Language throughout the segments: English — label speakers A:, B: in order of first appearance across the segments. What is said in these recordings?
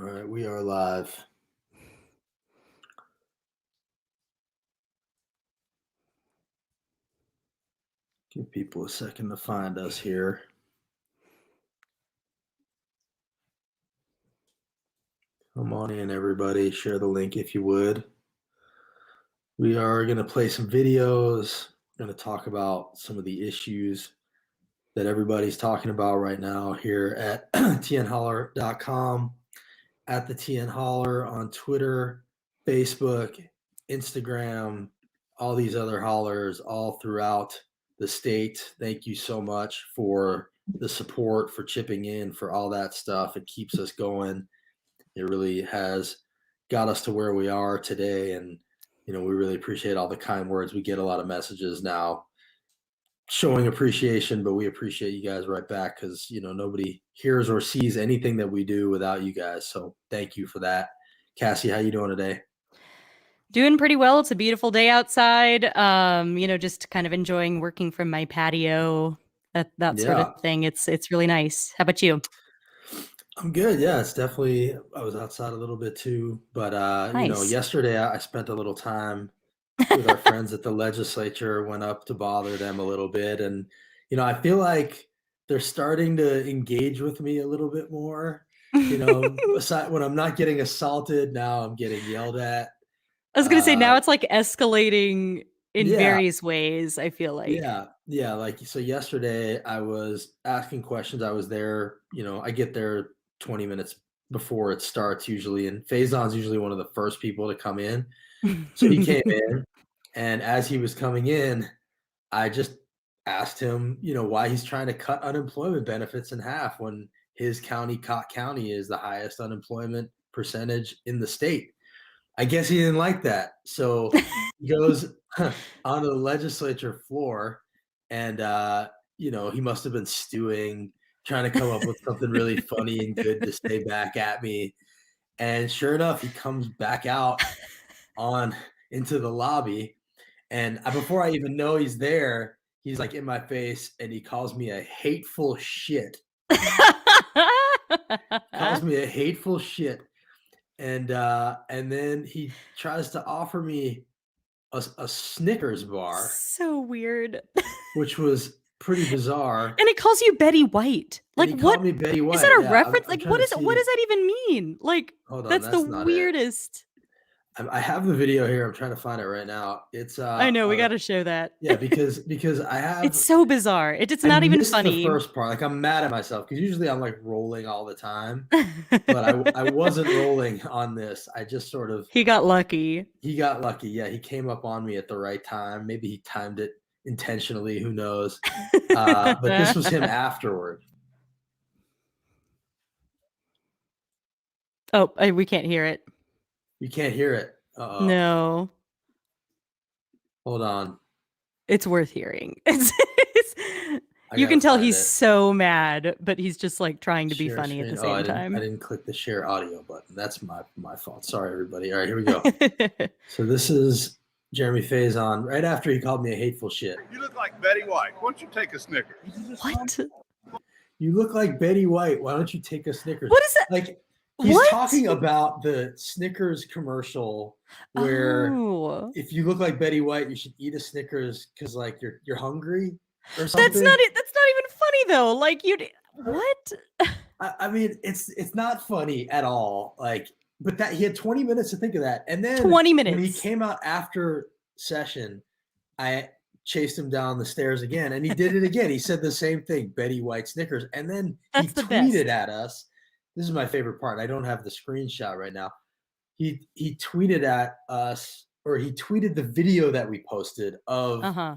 A: All right, we are live. Give people a second to find us here. Come on in, everybody. Share the link if you would. We are going to play some videos. We're going to talk about some of the issues that everybody's talking about right now here at tnholler.com, at the TN Holler on Twitter, Facebook, Instagram, all these other hollers all throughout the state. Thank you so much for the support, for chipping in, for all that stuff. It keeps us going. It really has got us to where we are today. And, we really appreciate all the kind words. We get a lot of messages now showing appreciation, but we appreciate you guys right back because, nobody hears or sees anything that we do without you guys. So thank you for that. Cassie, how you doing today?
B: Doing pretty well. It's a beautiful day outside. Just kind of enjoying working from my patio, that sort
A: Yeah,
B: of thing. It's really nice. How about you?
A: I'm good. Yeah, it's definitely, I was outside a little bit too, but,
B: Nice.
A: yesterday I spent a little time with our friends at the legislature, went up to bother them a little bit. And, I feel like they're starting to engage with me a little bit more.
B: I
A: Aside when I'm not getting assaulted, now I'm getting yelled at.
B: was gonna say
A: Uh,
B: now it's like escalating in
A: yeah,
B: various ways, I feel like.
A: yeah. Like, so yesterday I was asking questions. I was there, I get there 20 minutes before it starts usually. And Faison's usually one of the first people to come in. So he came in, and as he was coming in, I just asked him, why he's trying to cut unemployment benefits in half when his county, Cott County, is the highest unemployment percentage in the state. I guess he didn't like that. So he goes onto the legislature floor and, he must have been stewing, trying to come up with something really funny and good to say back at me. And sure enough, he comes back out on into the lobby. And before I even know he's there, he's like in my face and he calls me a hateful shit. Calls me a hateful shit. And then he tries to offer me a Snickers bar,
B: So weird.
A: which was pretty bizarre.
B: And it calls you Betty White.
A: And
B: Like
A: he
B: what
A: called me Betty
B: is
A: White.
B: that a
A: Yeah,
B: reference?
A: I'm
B: Like
A: trying to
B: what
A: see.
B: does that even mean? Like
A: Hold on,
B: that's the
A: that's not it.
B: weirdest.
A: I have the video here. I'm trying to find it right now. It's
B: I know, we gotta show that.
A: yeah, because I
B: It's
A: have
B: so bizarre. It's
A: I
B: not even
A: missed the
B: funny.
A: first part. Like, I'm mad at myself because usually I'm like rolling all the time, but I wasn't rolling on this. I just sort of
B: He got lucky.
A: he got lucky. Yeah, he came up on me at the right time. Maybe he timed it intentionally. Who knows? But this was him afterward.
B: Oh, we can't hear it.
A: You can't hear it. Uh-oh.
B: No,
A: Hold on.
B: it's worth hearing.
A: I
B: You
A: gotta
B: can tell
A: find
B: he's
A: it.
B: so mad, but he's just like trying to be
A: Share
B: funny at the
A: screen. Oh,
B: same
A: I
B: time.
A: didn't click the share audio button. That's my fault. Sorry, everybody. All right, here we go. So this is Jeremy Faison right after he called me a hateful shit.
C: You look like Betty White. Why don't you take a Snickers?
B: What?
A: You look like Betty White. Why don't you take a Snickers?
B: What is that?
A: Like, he's
B: What?
A: talking about the Snickers commercial where
B: Oh,
A: if you look like Betty White, you should eat a Snickers because like you're hungry or something.
B: that's not it. That's not even funny though. Like what?
A: I mean, it's not funny at all. Like, but that he had 20 minutes to think of that, and then
B: 20
A: when he
B: minutes.
A: came out after session, I chased him down the stairs again, and he did it again. He said the same thing, Betty White Snickers, and then he
B: That's the
A: tweeted
B: best.
A: at us. This is my favorite part. I don't have the screenshot right now. He tweeted at us, or he tweeted the video that we posted of
B: Uh-huh.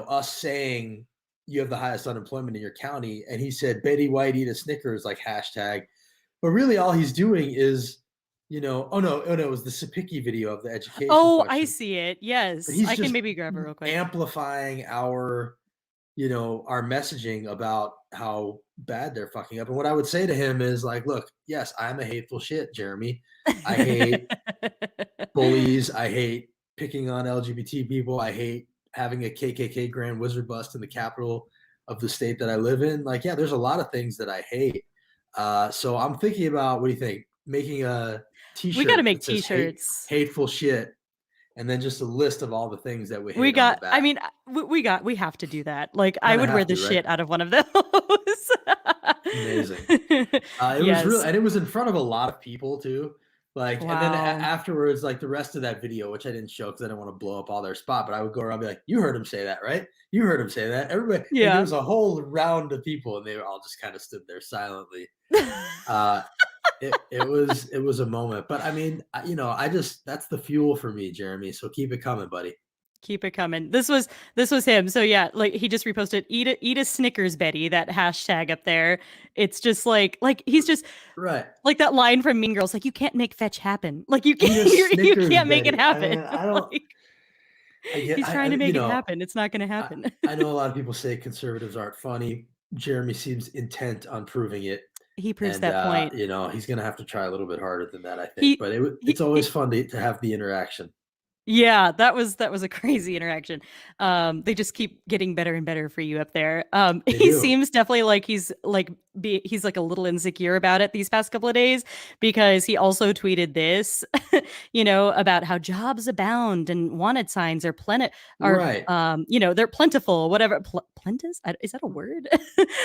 A: us saying you have the highest unemployment in your county, and he said Betty White eat a Snickers like hashtag. But really, all he's doing is, oh no, it was the Sapicki video of the education
B: Oh, I
A: question.
B: see it.
A: But
B: Yes.
A: he's
B: I can
A: just
B: maybe grab it real quick.
A: amplifying our messaging about how bad they're fucking up. And what I would say to him is like, look, yes, I'm a hateful shit, Jeremy. I hate bullies. I hate picking on LGBT people. I hate having a KKK Grand Wizard bust in the capital of the state that I live in. Like, yeah, there's a lot of things that I hate. So I'm thinking about, what do you think? making a
B: We got to
A: T-shirt
B: make
A: that says
B: t-shirts.
A: hateful shit, and then just a list of all the things that we
B: We
A: hate on the
B: got, I
A: back.
B: mean, we have to do that. Like, I
A: Kind of
B: would wear
A: have
B: the
A: to, right?
B: shit out of one of those.
A: Amazing. It was real,
B: Yes.
A: and it was in front of a lot of people too. Like, and then
B: Wow.
A: afterwards, like the rest of that video, which I didn't show because I didn't want to blow up all their spot, but I would go around and be like, "You heard him say that, right? You heard him say that." Everybody, like, it
B: Yeah.
A: was a whole round of people, and they all just kind of stood there silently. Uh, it was a moment, but I mean, I just that's the fuel for me, Jeremy. So keep it coming, buddy.
B: Keep it coming. This was him. So yeah, like he just reposted eat a Snickers, Betty, that hashtag up there. It's just like he's just
A: Right.
B: like that line from Mean Girls, like you can't make fetch happen. Like you
A: Eat
B: can't
A: a
B: you
A: Snickers,
B: can't make it
A: Betty. I
B: happen.
A: mean, I don't.
B: Like
A: I get.
B: he's trying to
A: You
B: make it
A: know.
B: happen. It's not gonna
A: I,
B: happen.
A: I know a lot of people say conservatives aren't funny. Jeremy seems intent on proving it,
B: He proves
A: and
B: that point.
A: he's going to have to try a little bit harder than that, I think.
B: He
A: But it's
B: he,
A: always
B: he
A: fun to have the interaction.
B: Yeah, that was a crazy interaction. They just keep getting better and better for you up there.
A: They
B: He
A: do.
B: seems definitely like he's like a little insecure about it these past couple of days because he also tweeted this, about how jobs abound and wanted signs
A: Right.
B: they're plentiful, whatever. Plentus? Is that a word?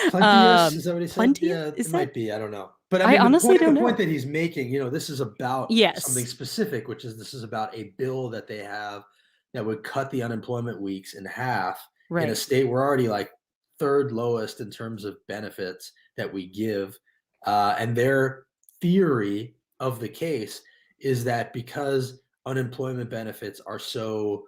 A: Plenteous, is that what he said?
B: Plenteous?
A: Yeah,
B: Is
A: it
B: that?
A: might be. I don't know. But I
B: I
A: mean,
B: honestly
A: the
B: don't
A: point
B: know.
A: that he's making, this is about something
B: Yes.
A: specific, which is this is about a bill that they have that would cut the unemployment weeks in half in a
B: Right.
A: state we're already like third lowest in terms of benefits that we give. And their theory of the case is that because unemployment benefits are so,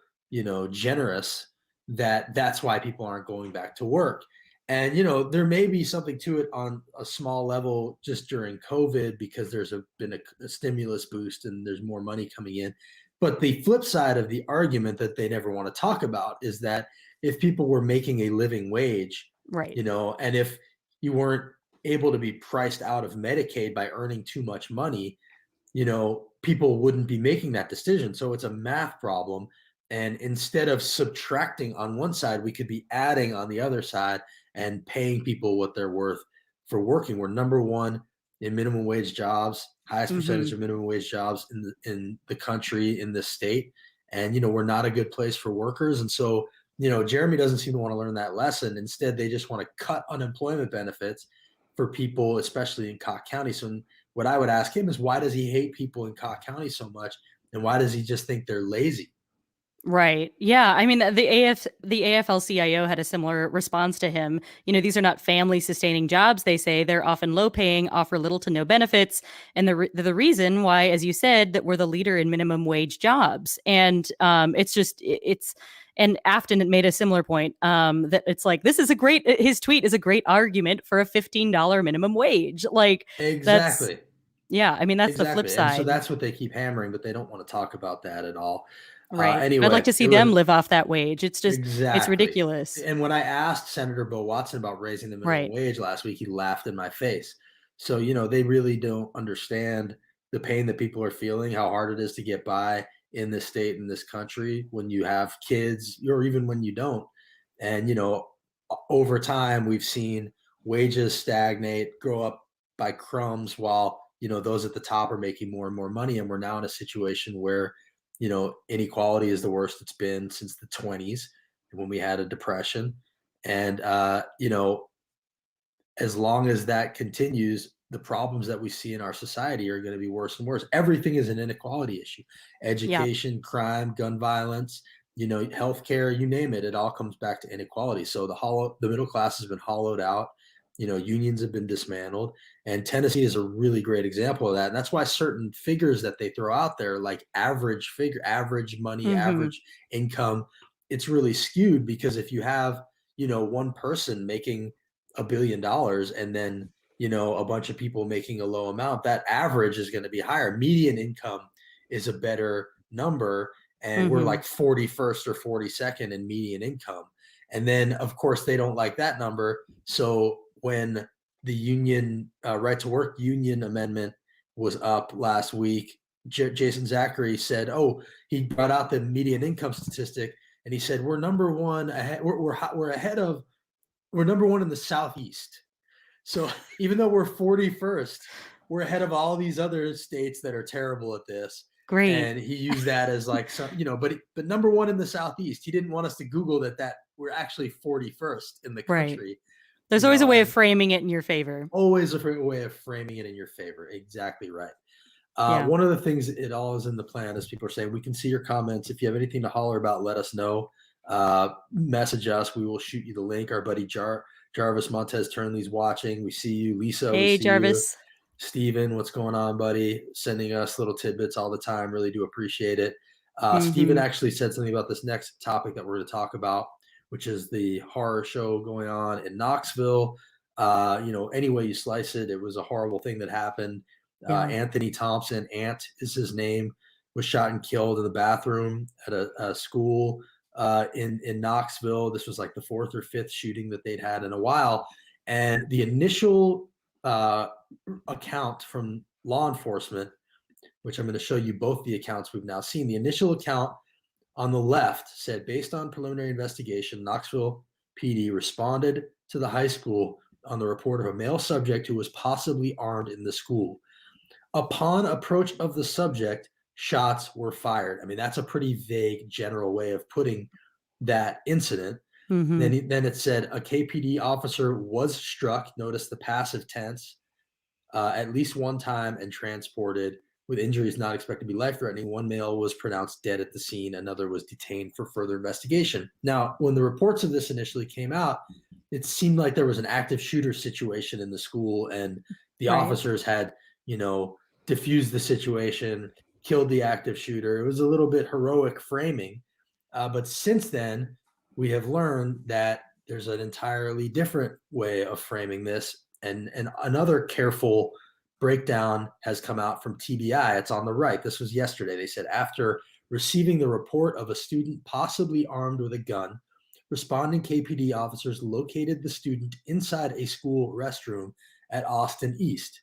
A: generous, that's why people aren't going back to work. And there may be something to it on a small level just during COVID because been a stimulus boost and there's more money coming in. But the flip side of the argument that they never want to talk about is that if people were making a living wage,
B: Right.
A: and if you weren't able to be priced out of Medicaid by earning too much money, people wouldn't be making that decision. So it's a math problem. And instead of subtracting on one side, we could be adding on the other side and paying people what they're worth for working. We're number one in minimum wage jobs, highest percentage
B: Mhm.
A: of minimum wage jobs in the country, in this state. And we're not a good place for workers. And so, Jeremy doesn't seem to want to learn that lesson. Instead, they just want to cut unemployment benefits for people, especially in Cobb County. So what I would ask him is why does he hate people in Cobb County so much? And why does he just think they're lazy?
B: Right. Yeah. I mean, the AFL-CIO had a similar response to him. These are not family sustaining jobs. They say they're often low paying, offer little to no benefits, and the reason why, as you said, that we're the leader in minimum wage jobs. And it's and Afton made a similar point that it's like this is his tweet is a great argument for a $15 minimum wage. Like that's
A: Exactly.
B: yeah. I mean, that's the flip
A: Exactly. And so
B: side.
A: that's what they keep hammering, but they don't want to talk about that at all.
B: Right. I'd like
A: Anyway,
B: to see
A: it
B: them
A: was
B: live off that wage. It's
A: exactly.
B: ridiculous.
A: And when I asked Senator Bill Watson about raising the minimum
B: Right.
A: wage last week, he laughed in my face. So, they really don't understand the pain that people are feeling, how hard it is to get by in this state, in this country, when you have kids, or even when you don't. And, over time, we've seen wages stagnate, grow up by crumbs while, those at the top are making more and more money. And we're now in a situation where inequality is the worst it's been since the 20s when we had a depression. And, as long as that continues, the problems that we see in our society are going to be worse and worse. Everything is an inequality issue.
B: Yeah.
A: Education, crime, gun violence, healthcare, you name it, it all comes back to inequality. So the middle class has been hollowed out. Unions have been dismantled, and Tennessee is a really great example of that. And that's why certain figures that they throw out there, like average money,
B: Mhm.
A: average income, it's really skewed because if you have, one person making $1 billion and then, a bunch of people making a low amount, that average is going to be higher. Median income is a better number. And we're
B: Mhm.
A: like 41st or 42nd in median income. And then, of course, they don't like that number. So when the union right to work union amendment was up last week, Jason Zachary said, "Oh, he brought out the median income statistic, and he said we're number one ahead. We're ahead of we're number one in the Southeast. So even though we're 41st, we're ahead of all these other states that are terrible at this.
B: Great.
A: And he used that as like some, but number one in the Southeast. He didn't want us to Google that we're actually 41st in the
B: Right.
A: country.
B: There's always a way of framing it in your favor.
A: Always a way of framing it in your favor. Exactly right.
B: Yeah.
A: One of the things, it all is in the plan, as people are saying, we can see your comments. If you have anything to holler about, let us know. Message us. We will shoot you the link. Our buddy Jarvis Montez Turnley's watching. We see you. Lisa,
B: Hey,
A: we see
B: Jarvis.
A: you. Steven, what's going on, buddy? Sending us little tidbits all the time. Really do appreciate it. Steven actually said something about this next topic that we're going to talk about, which is the horror show going on in Knoxville. Any way you slice it, it was a horrible thing that happened.
B: Yeah.
A: Anthony Thompson, Ant is his name, was shot and killed in the bathroom at a school in Knoxville. This was like the fourth or fifth shooting that they'd had in a while. And the initial account from law enforcement, which I'm going to show you both the accounts we've now seen. The initial account on the left said, based on preliminary investigation, Knoxville PD responded to the high school on the report of a male subject who was possibly armed in the school. Upon approach of the subject, shots were fired. I mean, that's a pretty vague general way of putting that incident.
B: Mm-hmm.
A: Then it said a KPD officer was struck, notice the passive tense, at least one time and transported with injuries not expected to be life-threatening. One male was pronounced dead at the scene. Another was detained for further investigation. Now, when the reports of this initially came out, it seemed like there was an active shooter situation in the school, and the officers had, diffused the situation, killed the active shooter. It was a little bit heroic framing. But since then, we have learned that there's an entirely different way of framing this. And another careful breakdown has come out from TBI. It's on the right. This was yesterday. They said, after receiving the report of a student possibly armed with a gun, responding KPD officers located the student inside a school restroom at Austin East.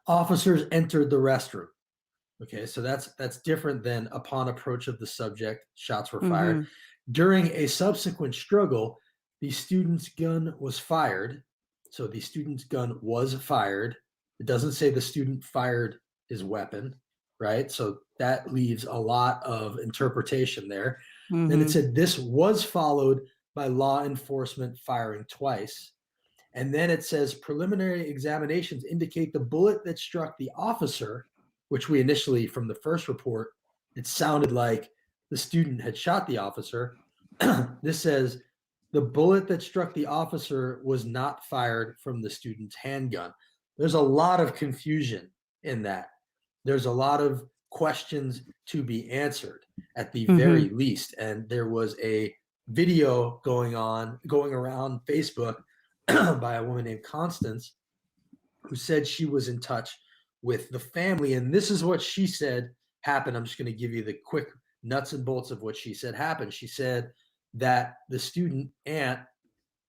A: Officers entered the restroom. Okay, so that's different than upon approach of the subject, shots were fired. During a subsequent struggle, the student's gun was fired. So the student's gun was fired. It doesn't say the student fired his weapon, right? So that leaves a lot of interpretation there. Then it said this was followed by law enforcement firing twice. And then it says preliminary examinations indicate the bullet that struck the officer, which we initially, from the first report, it sounded like the student had shot the officer. This says the bullet that struck the officer was not fired from the student's handgun. There's a lot of confusion in that. There's a lot of questions to be answered at the very least. And there was a video going around Facebook by a woman named Constance, who said she was in touch with the family. And this is what she said happened. I'm just going to give you the quick nuts and bolts of what she said happened. She said that the student, Ant,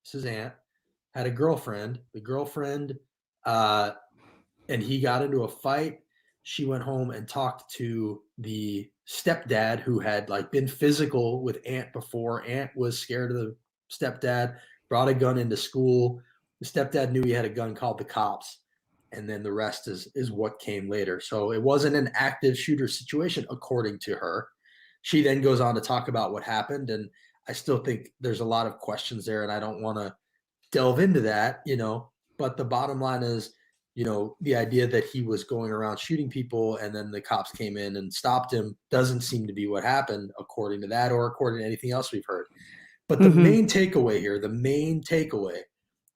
A: this is Ant, had a girlfriend. The girlfriend, and he got into a fight. She went home and talked to the stepdad, who had been physical with Ant before. Ant was scared of the stepdad, brought a gun into school. The stepdad knew he had a gun, called the cops. And then the rest is what came later. So it wasn't an active shooter situation, according to her. She then goes on to talk about what happened. And I still think there's a lot of questions there, and I don't want to delve into that, but the bottom line is, the idea that he was going around shooting people and then the cops came in and stopped him doesn't seem to be what happened, according to that, or according to anything else we've heard. But the main takeaway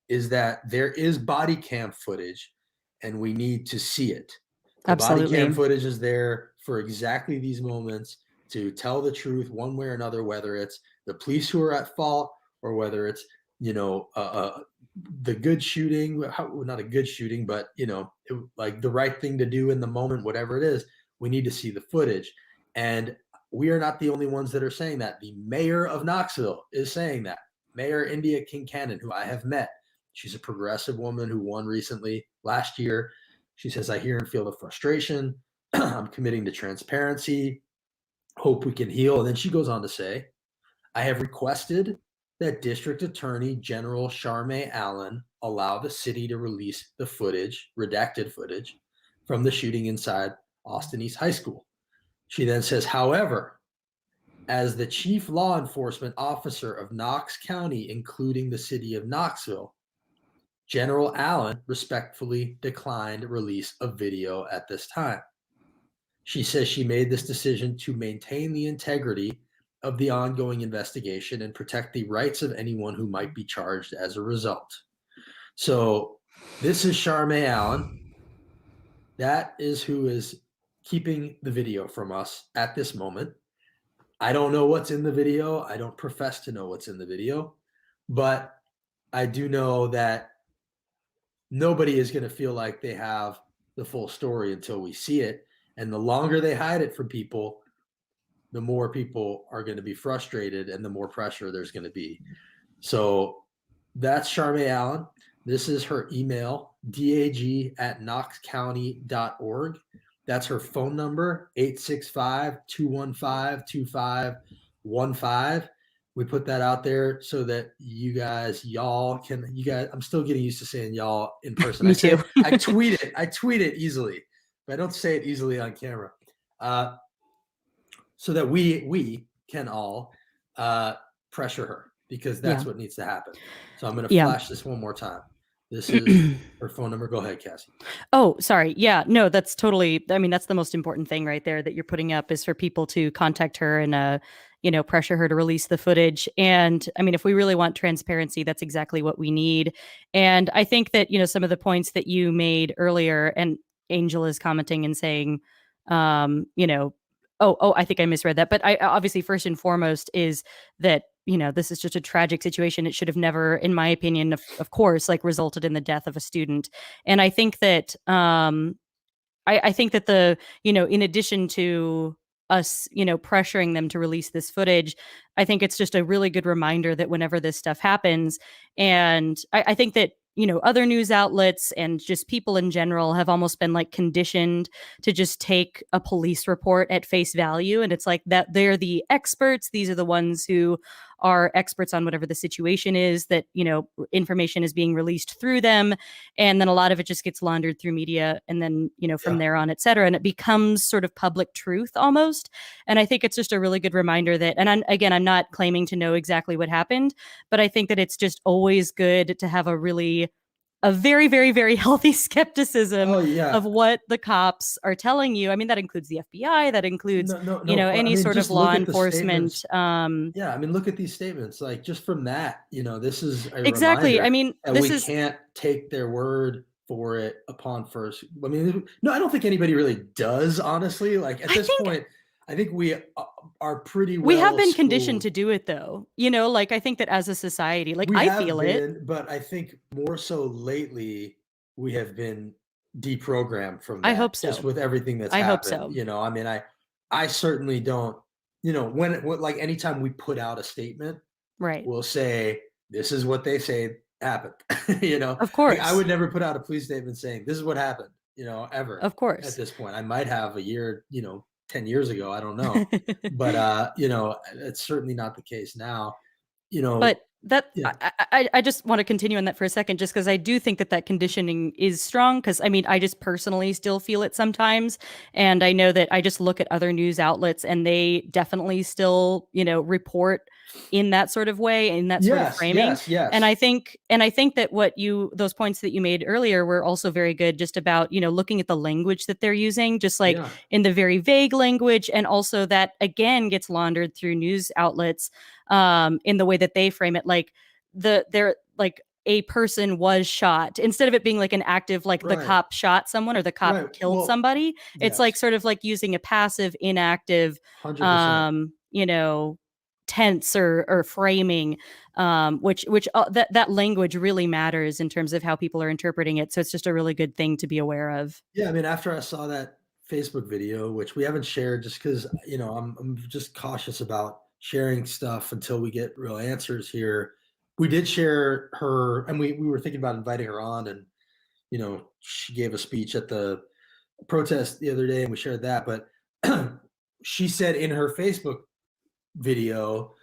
A: is that there is body cam footage, and we need to see it. The body cam footage is there for exactly these moments to tell the truth one way or another, whether it's the police who are at fault or whether it's, the good shooting, not a good shooting, but, the right thing to do in the moment, whatever it is, we need to see the footage. And we are not the only ones that are saying that. The mayor of Knoxville is saying that. Mayor India Kincannon, who I have met. She's a progressive woman who won recently last year. She says, I hear and feel the frustration. I'm committing to transparency. Hope we can heal. And then she goes on to say, I have requested that District Attorney General Charmaine Allen allow the city to release the footage, redacted footage, from the shooting inside Austin East High School. She then says, however, as the chief law enforcement officer of Knox County, including the city of Knoxville, General Allen respectfully declined release of video at this time. She says she made this decision to maintain the integrity of the ongoing investigation and protect the rights of anyone who might be charged as a result. So this is Charmaine Allen. That is who is keeping the video from us at this moment. I don't know what's in the video. I don't profess to know what's in the video, but I do know that nobody is going to feel like they have the full story until we see it. And the longer they hide it from people, the more people are going to be frustrated and the more pressure there's going to be. So that's Charmaine Allen. This is her email, dag@knoxcounty.org. That's her phone number, 865-215-2515. We put that out there so that y'all can, I'm still getting used to saying y'all in person.
B: Me too.
A: I tweet it easily, but I don't say it easily on camera. So that we can all pressure her, because that's what needs to happen. So I'm going to flash this one more time. This is her phone number. Go ahead, Cassie.
B: Oh, sorry. Yeah, no, that's totally, I mean, that's the most important thing right there that you're putting up, is for people to contact her and, pressure her to release the footage. And I mean, if we really want transparency, that's exactly what we need. And I think that, some of the points that you made earlier, and Angel is commenting and saying, I think I misread that. But I obviously, first and foremost, is that, this is just a tragic situation. It should have never, in my opinion, of course, resulted in the death of a student. And I think that, I think that in addition to us, pressuring them to release this footage, I think it's just a really good reminder that whenever this stuff happens, and I think that, other news outlets and just people in general have almost been conditioned to just take a police report at face value. And it's like that they're the experts. These are the ones who are experts on whatever the situation is, that, information is being released through them. And then a lot of it just gets laundered through media. And then, from there on, et cetera. And it becomes sort of public truth almost. And I think it's just a really good reminder that, and I'm not claiming to know exactly what happened, but I think that it's just always good to have a very, very, very healthy skepticism of what the cops are telling you. I mean, that includes the FBI, that includes, any sort of law enforcement.
A: Look at these statements. Just from that, this is a
B: exactly. I mean,
A: can't take their word for it upon first. I mean, no, I don't think anybody really does, honestly. At this point, I think we are pretty well.
B: We have been conditioned to do it, though. I think that as a society, I feel it.
A: But I think more so lately, we have been deprogrammed from that.
B: I hope so.
A: Just with everything that's
B: happened.
A: Hope so. I certainly don't. When anytime we put out a statement,
B: right,
A: we'll say this is what they say happened.
B: Of course,
A: I would never put out a police statement saying this is what happened. Ever.
B: Of course.
A: At this point, I might have a year. 10 years ago, I don't know, but it's certainly not the case now.
B: But I just want to continue on that for a second, just because I do think that conditioning is strong. Because I just personally still feel it sometimes, and I know that I just look at other news outlets and they definitely still report in that sort of way, in that sort of framing.
A: Yes.
B: And I think that those points that you made earlier were also very good, just about looking at the language that they're using, just in the very vague language, and also that again gets laundered through news outlets in the way that they frame it, a person was shot, instead of it being an active, the cop shot someone or the cop killed somebody. It's sort of using a passive, inactive,
A: 100%.
B: Tense or framing, which that language really matters in terms of how people are interpreting it. So it's just a really good thing to be aware of.
A: Yeah, after I saw that Facebook video, which we haven't shared, just because I'm just cautious about sharing stuff until we get real answers here. We did share her, and we were thinking about inviting her on, and she gave a speech at the protest the other day, and we shared that. But she said in her Facebook video,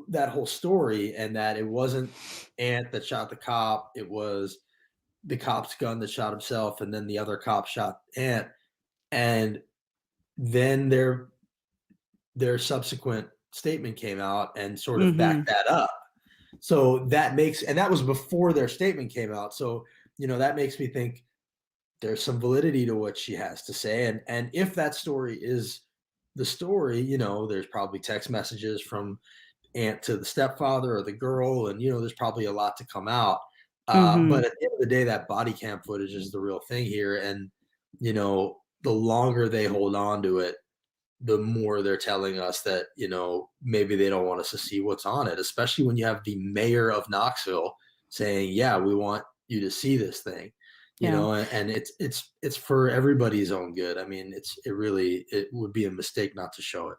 A: that whole story, and that it wasn't Ant that shot the cop, it was the cop's gun that shot himself, and then the other cop shot Ant, and then their subsequent statement came out and sort of
B: Hmm.
A: backed that up. So that was before their statement came out. So, that makes me think there's some validity to what she has to say. And if that story is the story, there's probably text messages from Aunt to the stepfather or the girl, and there's probably a lot to come out.
B: Hmm.
A: But at the end of the day, that body cam footage is the real thing here. And the longer they hold on to it, the more they're telling us that, maybe they don't want us to see what's on it, especially when you have the mayor of Knoxville saying, yeah, we want you to see this thing,
B: Yeah.
A: and it's for everybody's own good. I mean, it would be a mistake not to show it.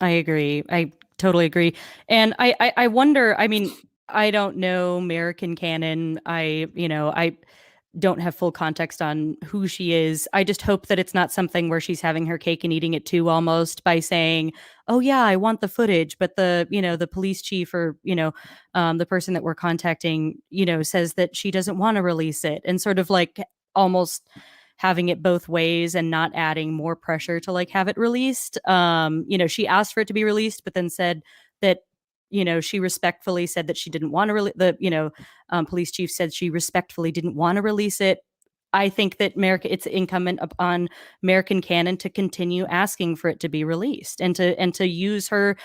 B: I agree. I totally agree. And I wonder, I mean, I don't know American canon. I don't have full context on who she is. I just hope that it's not something where she's having her cake and eating it too, almost, by saying, "Oh yeah, I want the footage," but the police chief, or the person that we're contacting, says that she doesn't want to release it, and sort of like almost having it both ways and not adding more pressure to like have it released. She asked for it to be released, but then said that she respectfully said that she didn't want to release police chief said she respectfully didn't want to release it. I think that it's incumbent upon American canon to continue asking for it to be released, and to use her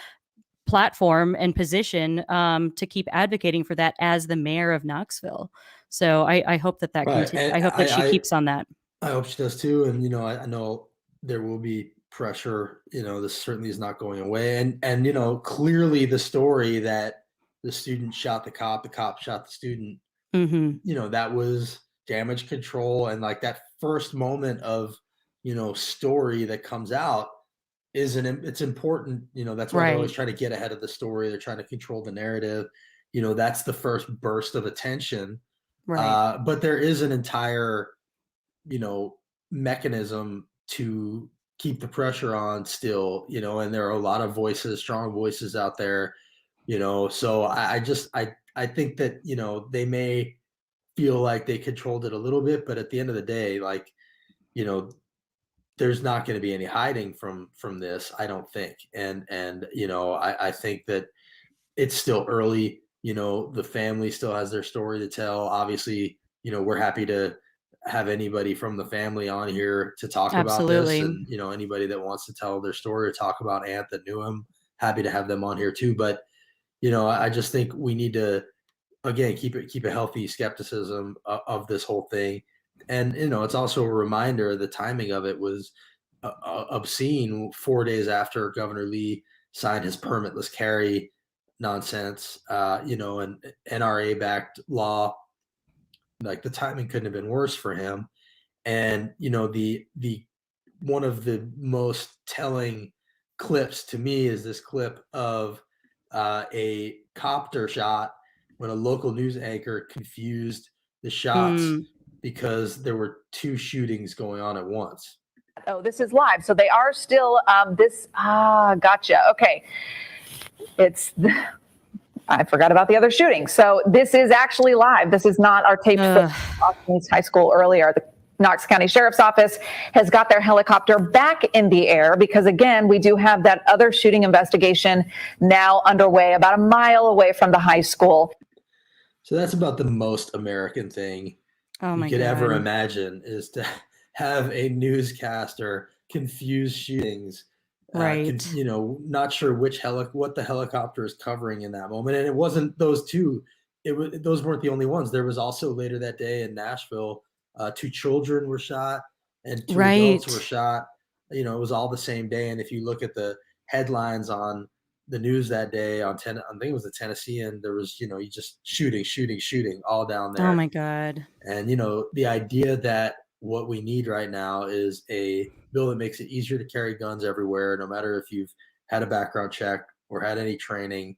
B: platform and position to keep advocating for that as the mayor of Knoxville. So I hope that
A: Right. And
B: I hope that she keeps on that.
A: I hope she does too. And I know there will be pressure. This certainly is not going away. And clearly the story that the student shot the cop shot the student,
B: Hmm.
A: that was damage control. And like that first moment of story that comes out it's important. That's why they're always
B: Right.
A: trying to get ahead of the story. They're trying to control the narrative. That's the first burst of attention.
B: Right.
A: But there is an entire you know, mechanism to keep the pressure on still, and there are a lot of voices, strong voices out there, so I think that, they may feel like they controlled it a little bit, but at the end of the day, like, you know, there's not going to be any hiding from this, I don't think. And I think that it's still early. The family still has their story to tell. Obviously, we're happy to have anybody from the family on here to talk about this,
B: Absolutely.
A: and anybody that wants to tell their story or talk about Ant that knew him, happy to have them on here too. But I just think we need to, again, keep a healthy skepticism of this whole thing. And it's also a reminder the timing of it was obscene. 4 days after Governor Lee signed his permitless carry nonsense, and NRA backed law, like the timing couldn't have been worse for him. And the one of the most telling clips to me is this clip of a copter shot when a local news anchor confused the shots
B: Mm.
A: because there were two shootings going on at once.
D: Oh, this is live. So they are still gotcha. Okay. I forgot about the other shooting. So this is actually live. This is not our taped footage from Austin East High School earlier. The Knox County Sheriff's Office has got their helicopter back in the air because, again, we do have that other shooting investigation now underway about a mile away from the high school.
A: So that's about the most American thing
B: Oh
A: you
B: my
A: could ever
B: God.
A: imagine, is to have a newscaster confuse shootings.
B: Right.
A: Not sure what the helicopter is covering in that moment, and it wasn't those two. Those weren't the only ones. There was also later that day in Nashville, two children were shot and two adults were
B: Right.
A: shot. It was all the same day. And if you look at the headlines on the news that day I think it was the Tennessean, there was you just shooting all down
B: Oh
A: there.
B: my God.
A: And the idea that what we need right now is a bill that makes it easier to carry guns everywhere, no matter if you've had a background check or had any training.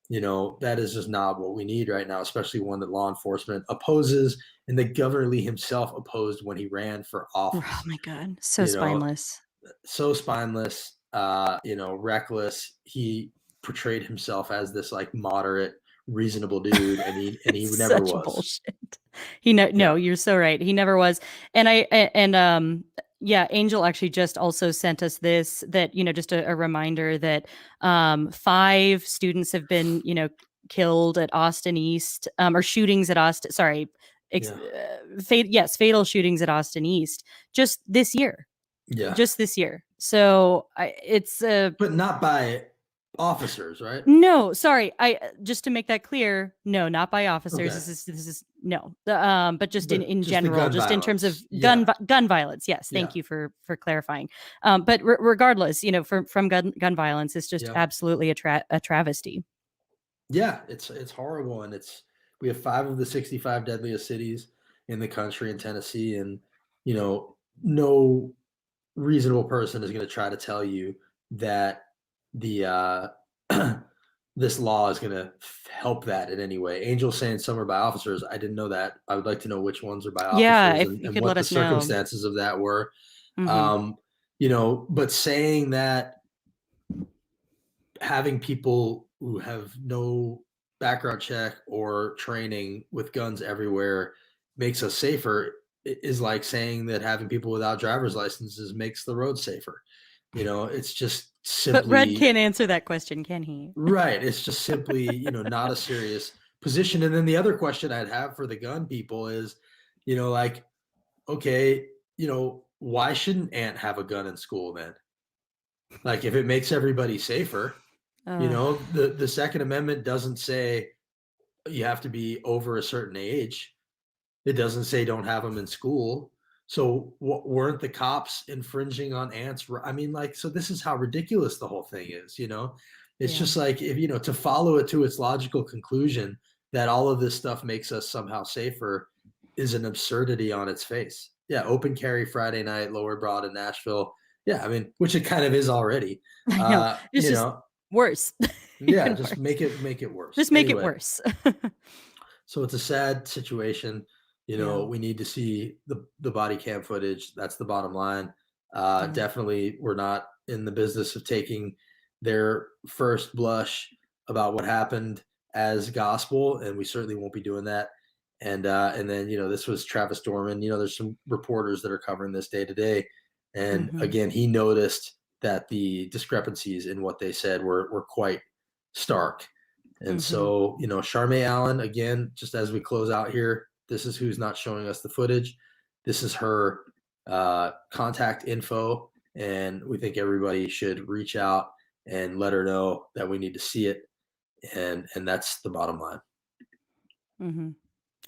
A: That is just not what we need right now, especially one that law enforcement opposes and that Governor Lee himself opposed when he ran for
B: Oh
A: office.
B: my God. So
A: You know,
B: spineless.
A: so spineless, reckless. He portrayed himself as this like moderate, reasonable dude, and he
B: It's
A: never
B: such
A: was.
B: bullshit. No, you're so right. He never was. And yeah, Angel actually just also sent us this, that, just a reminder that 5 students have been, killed at Austin East, or shootings at Austin. Sorry,
A: Yeah.
B: fatal shootings at Austin East just this year.
A: Yeah.
B: Just this year. So it's
A: But not by officers, right?
B: no, sorry. Just to make that clear, no, not by officers.
A: Okay.
B: This is no. But just
A: But
B: in
A: just the
B: general,
A: gun
B: just in terms of
A: violence. Yeah.
B: gun violence. Yes,
A: Yeah.
B: thank you for clarifying. But regardless, from gun violence, it's just
A: Yeah.
B: absolutely a travesty.
A: Yeah, it's horrible, and we have 5 of the 65 deadliest cities in the country in Tennessee, and no reasonable person is going to try to tell you that the this law is going to help that in any way. Angel saying some are by officers. I didn't know that. I would like to know which ones are by
B: Yeah,
A: officers,
B: if you
A: and
B: could
A: what
B: let
A: the
B: us know.
A: circumstances of that were.
B: Mhm.
A: But saying that having people who have no background check or training with guns everywhere makes us safer is like saying that having people without driver's licenses makes the road safer. It's just
B: But Red
A: simply
B: can't answer that question, can he?
A: right. It's just simply, not a serious position. And then the other question I'd have for the gun people is, like, okay, why shouldn't Ant have a gun in school then? Like, if it makes everybody safer, the Second Amendment doesn't say you have to be over a certain age. It doesn't say don't have them in school. So weren't the cops infringing on Ant's? I mean, like, so this is how ridiculous the whole thing is. It's
B: Yeah.
A: just like, if to follow it to its logical conclusion that all of this stuff makes us somehow safer is an absurdity on its face. Yeah, open carry Friday night, Lower Broad in Nashville. Yeah, I mean, which it kind of is already.
B: I know. It's just worse.
A: Yeah,
B: Even
A: just
B: worse.
A: make it worse.
B: Just make it
A: Anyway,
B: worse.
A: so it's a sad situation.
B: Yeah.
A: We need to see the body cam footage. That's the bottom line.
B: Yeah.
A: Definitely, we're not in the business of taking their first blush about what happened as gospel, and we certainly won't be doing that. And then this was Travis Dorman. There's some reporters that are covering this day to day, and
B: Mhm.
A: again, he noticed that the discrepancies in what they said were quite stark. And so, Charmaine Allen, again, just as we close out here, this is who's not showing us the footage. This is her contact info, and we think everybody should reach out and let her know that we need to see it, and that's the bottom line.
B: Mhm.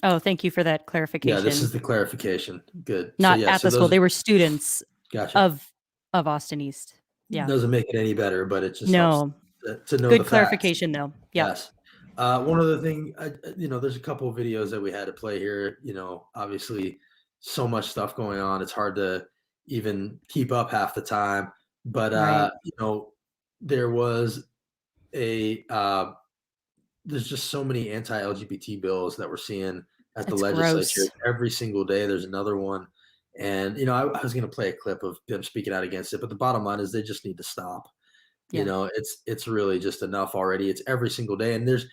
B: Oh, thank you for that
A: Yeah,
B: clarification.
A: this is the clarification. Good.
B: Not
A: So yeah,
B: at
A: so
B: the school. They were students
A: gotcha.
B: of Austin East. Yeah.
A: Doesn't make it any better, but it just helps
B: No.
A: to know
B: Good
A: the facts.
B: clarification though. Yeah.
A: Yes. One other thing, there's a couple of videos that we had to play here. Obviously, so much stuff going on. It's hard to even keep up half the time. But
B: Right.
A: there was there's just so many anti-LGBT bills that we're seeing at the
B: It's
A: legislature
B: gross.
A: every single day. There's another one, and I was going to play a clip of them speaking out against it. But the bottom line is they just need to stop.
B: Yeah.
A: It's really just enough already. It's every single day. And there's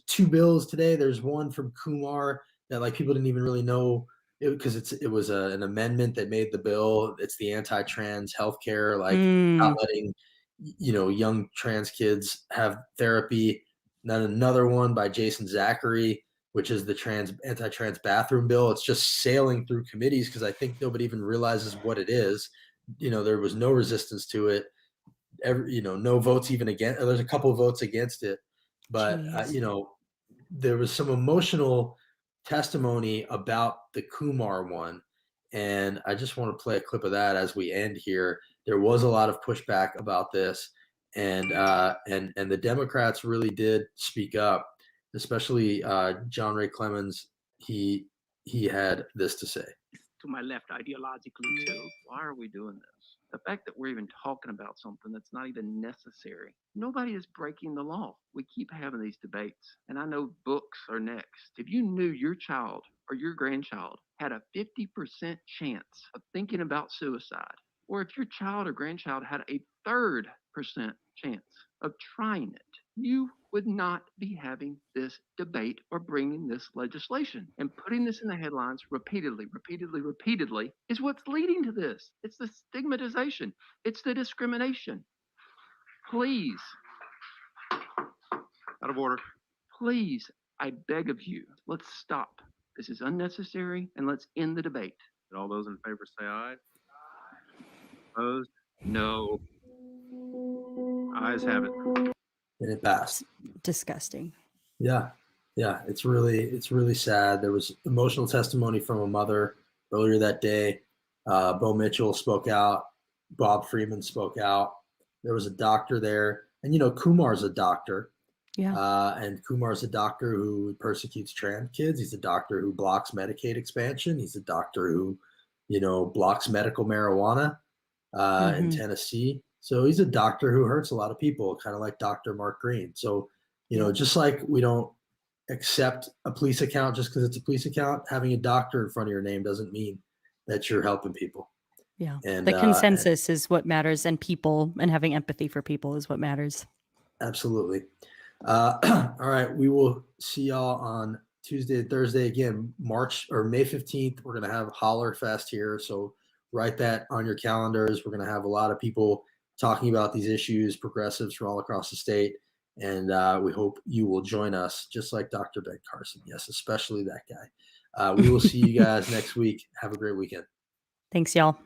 A: 2 bills today. There's one from Kumar that like people didn't even really know it because it was an amendment that made the bill. It's the anti-trans healthcare, like not letting young trans kids have therapy. Then another one by Jason Zachary, which is the anti-trans bathroom bill. It's just sailing through committees because I think nobody even realizes what it is. There was no resistance to it. No votes even against. There's a couple of votes against it, but
B: Jeez.
A: there was some emotional testimony about the Kumar one, and I just want to play a clip of that as we end here. There was a lot of pushback about this, and the Democrats really did speak up, especially John Ray Clemens. He had this to say.
E: To my left ideologically too. Why are we doing this? The fact that we're even talking about something that's not even necessary. Nobody is breaking the law. We keep having these debates, and I know books are next. If you knew your child or your grandchild had a 50% chance of thinking about suicide, or if your child or grandchild had a 3rd% chance of trying it, you would not be having this debate or bringing this legislation. And putting this in the headlines repeatedly is what's leading to this. It's the stigmatization. It's the discrimination. Please.
C: Out of order.
E: Please, I beg of you, let's stop. This is unnecessary, and let's end the debate.
C: And all those in favor say aye. Opposed? No. Ayes have it.
A: And it passed.
B: Disgusting.
A: Yeah. It's really sad. There was emotional testimony from a mother earlier that day. Bo Mitchell spoke out. Bob Freeman spoke out. There was a doctor there, and Kumar's a doctor.
B: Yeah.
A: And Kumar's a doctor who persecutes trans kids. He's a doctor who blocks Medicaid expansion. He's a doctor who, blocks medical marijuana in Tennessee. So he's a doctor who hurts a lot of people, kind of like Dr. Mark Green. So, just like we don't accept a police account just because it's a police account, having a doctor in front of your name doesn't mean that you're helping people.
B: Yeah.
A: And
B: the consensus is what matters, and people, and having empathy for people is what matters.
A: Absolutely. All right. We will see y'all on Tuesday and Thursday again, May 15th. We're going to have Holler Fest here. So write that on your calendars. We're going to have a lot of people talking about these issues, progressives from all across the state. And we hope you will join us, just like Dr. Ben Carson. Yes, especially that guy. We will see you guys next week. Have a great weekend.
B: Thanks, y'all.